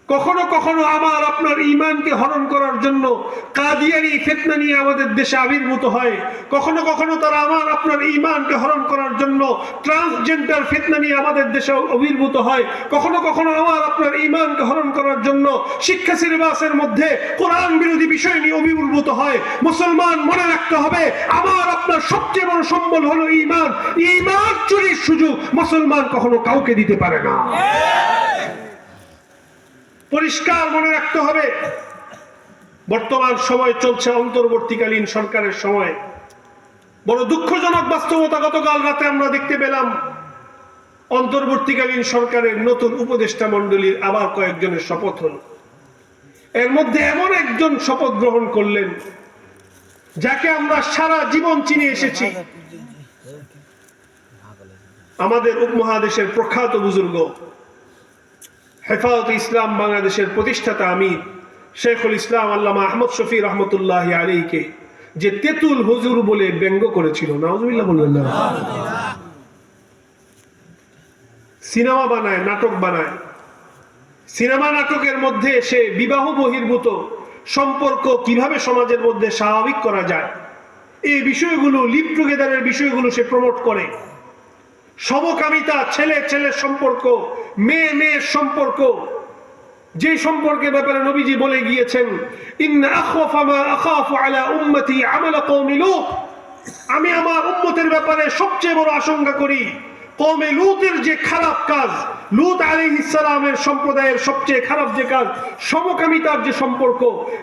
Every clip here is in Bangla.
কখনো কখনো আমার আপনার ঈমানকে হরণ করার জন্য কাদিয়ানি ফিতনা নিয়ে আমাদের দেশে আবির্ভূত হয়। কখনো কখনো তারা আমার আপনার ঈমানকে হরণ করার জন্য ট্রান্সজেন্ডার ফিতনা নিয়ে আমাদের দেশে আবির্ভূত হয়। কখনো কখনো আমার আপনার ঈমানকে হরণ করার জন্য শিক্ষা সিলেবাসের মধ্যে কোরআন বিরোধী বিষয় নিয়ে আবির্ভূত হয়। মুসলমান মনে রাখতে হবে, আমার আপনার সবচেয়ে বড় সম্বল হলো ঈমান। ঈমান চুরির সুযোগ মুসলমান কখনো কাউকে দিতে পারে না। পরিষ্কার মনে রাখতে হবে, বর্তমান সময় চলছে অন্তর্বর্তীকালীন সরকারের সময়। বড় দুঃখজনক বাস্তবতা, গতকাল রাতে আমরা দেখতে পেলাম অন্তর্বর্তীকালীন সরকারের নতুন উপদেষ্টা মণ্ডলীর আবার কয়েকজনের শপথ হল। এর মধ্যে এমন একজন শপথ গ্রহণ করলেন যাকে আমরা সারা জীবন চিনে এসেছি, আমাদের উপমহাদেশের প্রখ্যাত বুজুর্গ, হেফাজতে ইসলাম বাংলাদেশের প্রতিষ্ঠাতা আমির শেখুল ইসলাম আল্লামা আহমদ শফি রহমতুল্লাহ আলাইহিকে যে তেতুল হুজুর বলে ব্যঙ্গ করেছিল, নাউজুবিল্লাহ বলবেন না। সিনেমা বানায়, নাটক বানায়, সিনেমা নাটকের মধ্যে সে বিবাহ বহির্ভূত সম্পর্ক কিভাবে সমাজের মধ্যে স্বাভাবিক করা যায় এই বিষয়গুলো, লিভ টুগেদারের বিষয়গুলো সে প্রমোট করে। সমকামিতা, ছেলে ছেলের সম্পর্ক, মেয়ে মেয়ের সম্পর্ক, যে সম্পর্কের ব্যাপারে নবীজি বলে গিয়েছেন, ইন্না আখাফা মা আখাফু আলা উম্মতি আমাল কওমি লূত, আমি আমার উম্মতের ব্যাপারে সবচেয়ে বড় আশঙ্কা করি কওমে লূতের যে খারাপ কাজ, লূত আলাইহিস সালামের সম্প্রদায়ের সবচেয়ে খারাপ যে কাজ, সমকামিতার যে সম্পর্ক,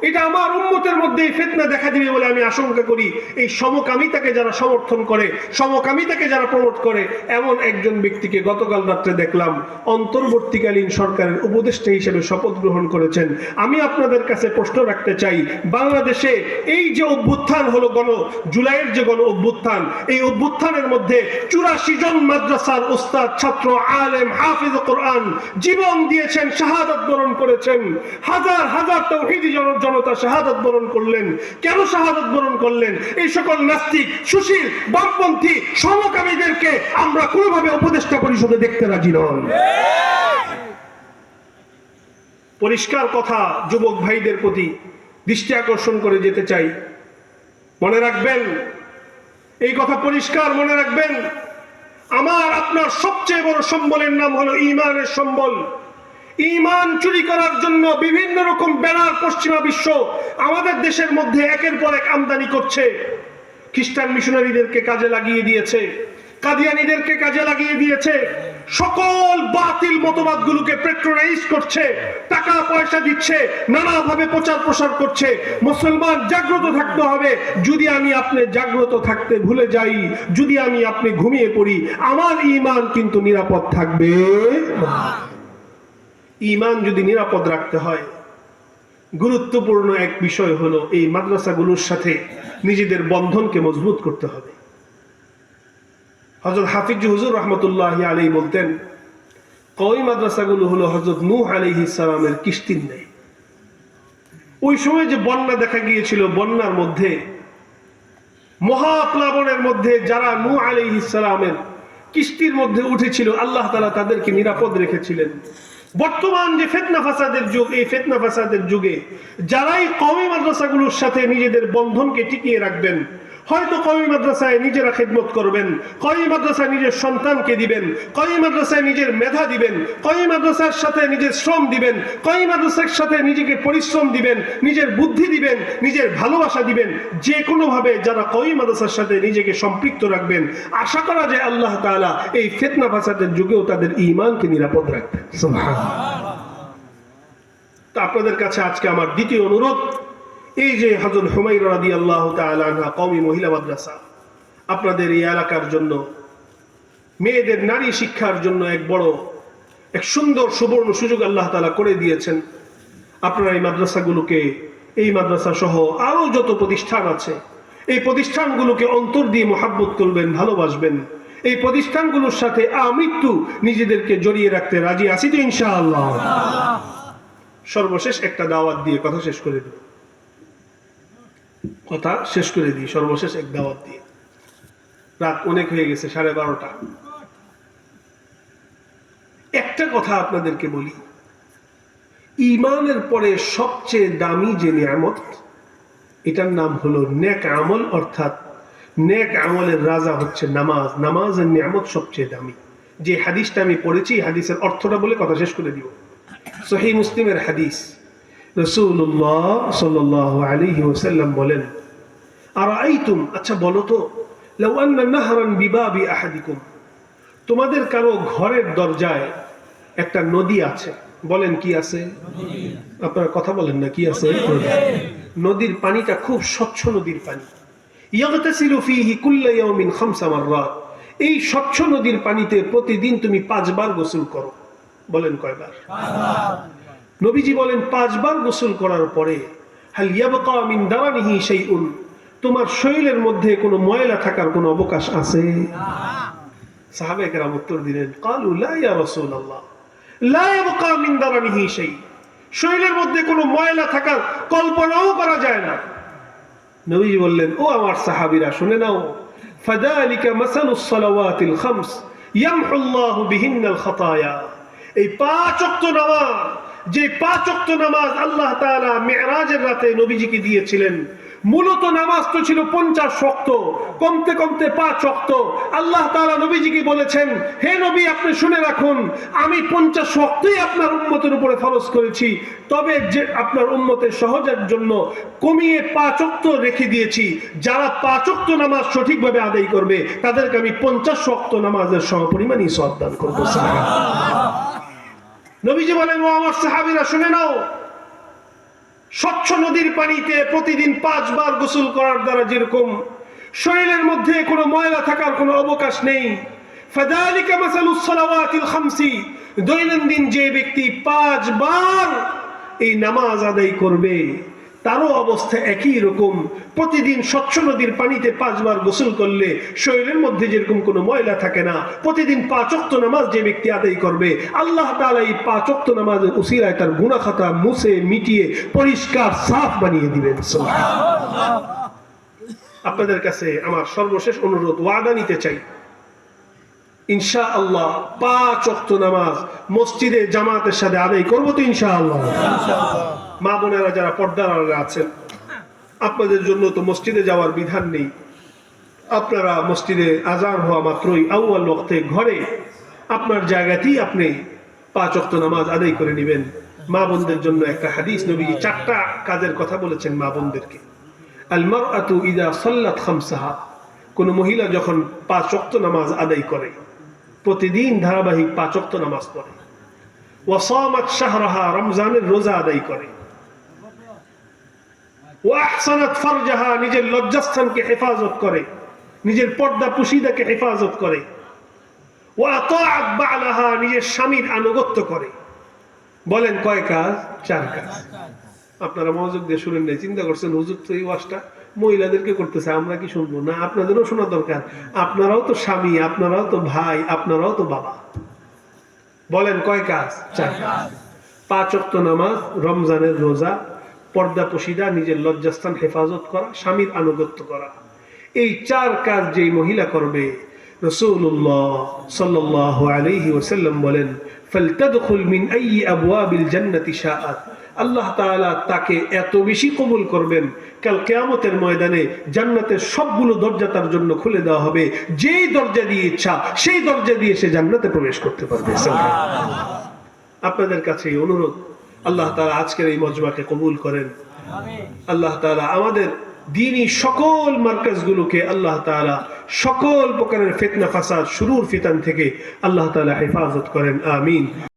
এটা আমার উম্মতের মধ্যে ফিতনা দেখা দিবে বলে আমি আশঙ্কা করি। এই সমকামিতাকে যারা সমর্থন করে, সমকামিতাকে যারা প্রমোট করে, এমন একজন ব্যক্তিকে গতকাল রাত্রে দেখলাম অন্তর্বর্তীকালীন সরকারের উপদেষ্টা হিসেবে শপথ গ্রহণ করেছেন। আমি আপনাদের কাছে প্রশ্ন রাখতে চাই, বাংলাদেশে এই যে অভ্যুত্থান হলো, জুলাইয়ের যে গণ অভ্যুত্থান, এই অভ্যুত্থানের মধ্যে 84 জন মাদ্রাসার উস্তাদ, ছাত্র, আলেম, হাফিজ কোরআন জীবন দিয়েছেন, শাহাদাত বরণ করেছেন। হাজার হাজার তাওহীদি জনতা শাহাদাত বরণ করলেন। কেন শাহাদাত বরণ করলেন? এই সকল নাস্তিক, সুশীল, বামপন্থী, সমকামীদেরকে আমরা কোনোভাবে উপদেষ্টা পরিষদে দেখতে রাজি নই। পরিষ্কার কথা যুবক ভাইদের প্রতি দৃষ্টি আকর্ষণ করে যেতে চাই, মনে রাখবেন, এই কথা পরিষ্কার মনে রাখবেন, আমার আপনার সবচেয়ে বড় সম্বলের নাম হলো ঈমানের সম্বল। ঈমান চুরি করার জন্য বিভিন্ন রকম ব্যানার পশ্চিমা বিশ্ব আমাদের দেশের মধ্যে একের পর এক আমদানি করছে। খ্রিস্টান মিশনারিদেরকে কাজে লাগিয়ে দিয়েছে, কাদিয়ানীদেরকে কাজে লাগিয়ে দিয়েছে, সকল বাতিল মতবাদগুলোকে পেট্রোনাইজ করছে, টাকা পয়সা দিচ্ছে, নানাভাবে প্রচার প্রসার করছে। মুসলমান জাগ্রত থাকতে হবে। যদি আমি আপনি জাগ্রত থাকতে ভুলে যাই, যদি আমি আপনি ঘুমিয়ে পড়ি, আমার ঈমান কিন্তু নিরাপদ থাকবে না। ঈমান যদি নিরাপদ রাখতে হয়, গুরুত্বপূর্ণ এক বিষয় হলো এই মাদ্রাসাগুলোর সাথে নিজেদের বন্ধনকে মজবুত করতে হবে। হযরত হাফিজ হুজুর রহমতুল্লাহি আলাইহি বলতেন, কওমি মাদ্রাসাগুলো হলো হযরত নূহ আলাইহিস সালামের কিস্তির ন্যায়। ওই সময় যে বন্যা দেখা গিয়েছিল, বন্যার মধ্যে, মহাপ্লাবনের মধ্যে যারা নূহ আলাইহিস সালামের কিস্তির মধ্যে উঠেছিল, আল্লাহ তাআলা তাদেরকে নিরাপদ রেখেছিলেন। বর্তমান যে ফিতনা ফাসাদের যুগ, এই ফিতনা ফাসাদের যুগে যারাই কওমি মাদ্রাসাগুলোর সাথে নিজেদের বন্ধনকে টিকিয়ে রাখবেন, হয়তো কওমি মাদ্রাসায় নিজেরা খেদমত করবেন, কওমি মাদ্রাসায় নিজের সন্তানকে দিবেন, কওমি মাদ্রাসায় নিজের মেধা দিবেন, কওমি মাদ্রাসার সাথে নিজের শ্রম দিবেন, কওমি মাদ্রাসার সাথে নিজেকে পরিশ্রম দিবেন, নিজের বুদ্ধি দিবেন, নিজের ভালোবাসা দিবেন। যে কোনোভাবে যারা কওমি মাদ্রাসার সাথে নিজেকে সম্পৃক্ত রাখবেন, আশা করা যায় আল্লাহ তাআলা এই ফিতনা ফাসাদের যুগেও তাদের ঈমানকে নিরাপদ রাখবেন। সুবহানাল্লাহ। তা আপনাদের কাছে আজকে আমার দ্বিতীয় অনুরোধ, এই যে হযরত হুমায়রা রাদিয়াল্লাহু তাআলা আনহা কওমি মহিলা মাদ্রাসা আপনাদের এই এলাকার জন্য, মেয়েদের নারী শিক্ষার জন্য এক সুন্দর সুবর্ণ সুযোগ আল্লাহ তাআলা করে দিয়েছেন। আপনারা এই মাদ্রাসাগুলোকে, এই মাদ্রাসা সহ আরো যত প্রতিষ্ঠান আছে, এই প্রতিষ্ঠানগুলোকে অন্তর দিয়ে মহব্বত করবেন, ভালোবাসবেন। এই প্রতিষ্ঠানগুলোর সাথে আমৃত্যু নিজেদেরকে জড়িয়ে রাখতে রাজি আছি তো ইনশাআল্লাহ। সর্বশেষ একটা দাওয়াত দিয়ে কথা শেষ করে দিই, সর্বশেষ এক দাওয়াত দিয়ে। রাত অনেক হয়ে গেছে, 12:30। একটা কথা আপনাদেরকে বলি, ঈমানের পরে সবচেয়ে দামি যে নিয়ামত, এটার নাম হলো নেক আমল, অর্থাৎ নেক আমলের রাজা হচ্ছে নামাজ। নামাজের নিয়ামত সবচেয়ে দামি। যে হাদিসটা আমি পড়েছি, হাদিসের অর্থটা বলে কথা শেষ করে দিব। সহিহ মুসলিমের হাদিস, রাসূলুল্লাহ সাল্লাল্লাহু আলাইহি ওয়াসাল্লাম বলেন, আরাআইতুম, আচ্ছা বলো তো, লাউ আন্না নাহরান বিবাবি আহাদিকুম, তোমাদের কারো ঘরের দরজায় একটা নদী আছে। বলেন কি আছে? আপনারা কথা বলেন না, কি আছে? নদীর পানিটা খুব স্বচ্ছ নদীর পানি। ইয়াগতাসিলু ফীহি কুল্লা ইয়াউমিন 5 মাররাত, এই স্বচ্ছ নদীর পানিতে প্রতিদিন তুমি 5 বার গোসল করো। বলেন কয়বার? 5 বার। নবীজি বলেন 5 বার গোসল করার পরে হাল ইয়াবকা মিন দারানিহি শাইউন, তোমার শরীরের মধ্যে কোনো ময়লা থাকার কোনো অবকাশ আছে? সাহাবায়ে কেরাম উত্তর দিলেন, ক্বালু লা ইয়া রাসূলুল্লাহ লা ইয়াবকা মিন দারানিহি শাই, শরীরের মধ্যে কোনো ময়লা থাকার কল্পনাও করা যায় না। নবীজি বললেন, ও আমার সাহাবীরা শুনে নাও, ফাযালিকা মাসালুস সালাওয়াতিল খামস ইয়ামহুল্লাহু বিহিন্নাল খাতায়া, এই 5 ওয়াক্ত নামাজ, যে 5 ওয়াক্ত নামাজ আল্লাহ তাআলা মিরাজের রাতে নবীজিকে দিয়েছিলেন, মূলত নামাজ তো ছিল 50 ওয়াক্ত, কমতে কমতে 5 ওয়াক্ত। আল্লাহ তাআলা নবীজিকে বলেছেন, হে নবী আপনি শুনে রাখুন, আমি 50 ওয়াক্তই আপনার উম্মতের উপরে ফরজ করেছি, তবে যে আপনার উম্মতের সহজের জন্য কমিয়ে 5 ওয়াক্ত রেখে দিয়েছি। যারা 5 ওয়াক্ত নামাজ সঠিকভাবে আদায় করবে তাদেরকে আমি 50 ওয়াক্ত নামাজের সমপরিমাণই সওয়াব দান করব। নবীজি বলেন, ও আমার সাহাবীরা শুনে নাও, স্বচ্ছ নদীর পানিতে প্রতিদিন 5 বার গোসল করার দ্বারা যেরকম শরীরের মধ্যে কোনো ময়লা থাকার কোনো অবকাশ নেই, ফাযালিকা মাসালুস সালাওয়াতিল খামসি, দৈনন্দিন যে ব্যক্তি 5 বার এই নামাজ আদায় করবে তারও অবস্থা একই রকম। প্রতিদিন স্বচ্ছ নদীর পানিতে 5 বার গোসল করলে শরীরের মধ্যে যেরকম কোনো ময়লা থাকে না, প্রতিদিন 5 ওয়াক্ত নামাজ যে ব্যক্তি আদায় করবে আল্লাহ তাআলা এই 5 ওয়াক্ত নামাজের উসিলায় তার গুনাহ খাতা মুছে মিটিয়ে পরিষ্কার সাফ বানিয়ে দিবেন। সুবহানাল্লাহ। আপনাদের কাছে আমার সর্বশেষ অনুরোধ, ওয়াদা নিতে চাই, ইনশাআল্লাহ 5 ওয়াক্ত নামাজ মসজিদে জামাতের সাথে আদায় করব তো ইনশাআল্লাহ। মা বোনেরা যারা পর্দার আড়ালে আছেন, আপনাদের জন্য তো মসজিদে যাওয়ার বিধান নেই। আপনারা মসজিদে আযান হওয়া মাত্রই আউয়াল ওয়াক্তে ঘরে আপনার জায়গাতেই আপনি 5 ওয়াক্ত নামাজ আদায় করে নেবেন। মা বোনদের জন্য একটা হাদিস, নবীজি 4টা কাজের কথা বলেছেন মা বোনদেরকে। আল মারআতু ইযা সাল্লাত খামসাহা, কোন মহিলা যখন 5 ওয়াক্ত নামাজ আদায় করে, প্রতিদিন ধারাবাহিক 5 ওয়াক্ত নামাজ পড়ে, ওয়া সামাত শাহরাহা, রমজানের রোজা আদায় করে, ওয়া আহসানাত ফারজাহা, নিজের লজ্জাস্থানকে হেফাজত করে, নিজের পর্দা পুশিদাকে হেফাজত করে, ওয়া আতাআত বা'লাহা, নিজের স্বামীর আনুগত্য করে। বলেন কয় কাজ? 4 কাজ। আপনারা মনোযোগ দিয়ে শুনেন নাই, চিন্তা করছেন হুজুর তো এই ওয়াজটা মহিলাদেরকে করতেছে, আমরা কি শুনবো না? আপনাদেরও শোনা দরকার, আপনারাও তো স্বামী, আপনারাও তো ভাই, আপনারাও তো বাবা। বলেন কয় কাজ? 4 কাজ। 5 ওয়াক্ত নামাজ, রমজানের রোজা, পর্দা পশিদা, নিজের লজ্জাস্থান হেফাজত করা, স্বামীর আনুগত্য করা। এই 4 কাজ যেই মহিলা করবে, রাসূলুল্লাহ সাল্লাল্লাহু আলাইহি ওয়াসাল্লাম বলেন, ফালতাদখুল মিন আইয়ি আবওয়াবিল জান্নাতি শাআত, আল্লাহ তাআলা তাকে এত বেশি কবুল করবেন, কাল কিয়ামতের ময়দানে জান্নাতের সবগুলো দরজা তার জন্য খুলে দেওয়া হবে, যেই দরজা দিয়ে ইচ্ছা সেই দরজা দিয়ে সে জান্নাতে প্রবেশ করতে পারবে। আপনাদের কাছে এই অনুরোধ, আল্লাহ তাআলা আজকের এই মজমাকে কবুল করেন। আল্লাহ তাআলা আমাদের দ্বীনি সকল মার্কাজগুলোকে আল্লাহ তাআলা সকল প্রকারের ফিতনা ফাসাদ, শুরুর ফিতান থেকে আল্লাহ তাআলা হেফাজত করেন। আমিন।